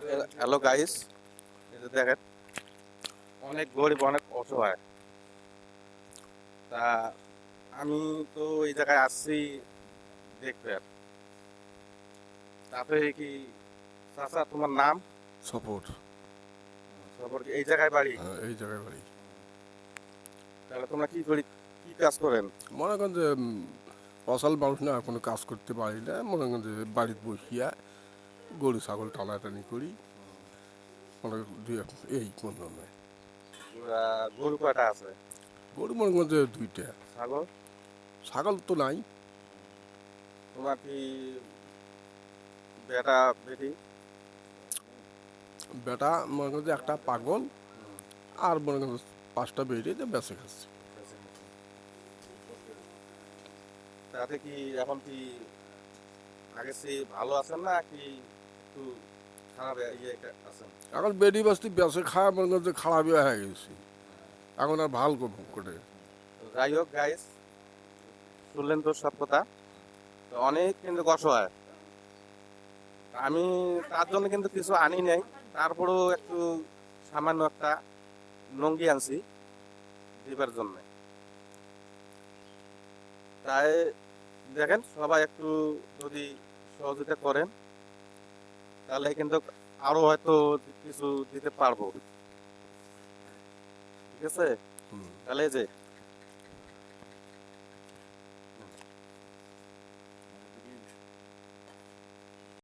Hello guys, এই যে দেখেন অনেক গরিব অনেক অসহায়। তা আমি তো এই জায়গায় আসছি দেখতে। তারপরে কি চাচা তোমার নাম? সফর। তারপর কি এই জায়গায় বাড়ি? হ্যাঁ, এই জায়গায় বাড়ি। তাহলে তোমরা কি করি, কি কাজ করেন? মনে করেন যে অসাল মানুষ না, কোনো কাজ করতে পারি না, মনে করেন যে বাড়িতে বসিয়া গরু ছাগল টানাটানি করি, মনে করেন এই মনে হয়। গরু কয়টা আছে? গরু মনে করেন যে 2টা। ছাগল? ছাগল তো নাই। তোমার কি বেটা বেটি? বেটা মনে করেন যে একটা পাগল, হুম, আর মনে করেন 5টা বেরিয়ে যে বেঁচে খাচ্ছে। বেঁচে গেছে। তাতে কি এখন কি আগের চেয়ে ভালো আছেন না কি একটু খারাপ আছেন? এখন বেডি বাস্তি বেঁচে খায়, মনে করেন যে খারাপই হয়ে গেছি। এখন আর ভাল করে। তো যাই হোক গাইস, শুনলেন তো সব কথা। তো অনেক কিন্তু অসহায়। আমি তার জন্য কিন্তু কিছু আনি নাই, তারপরেও একটু সামান্য একটা লুঙ্গি আনছি দিবার জন্য। তাই দেখেন সবাই একটু যদি সহযোগিতা করেন তাহলে কিন্তু আরো হয়তো কিছু দিতে পারবো। ঠিক আছে, তাহলে এই যে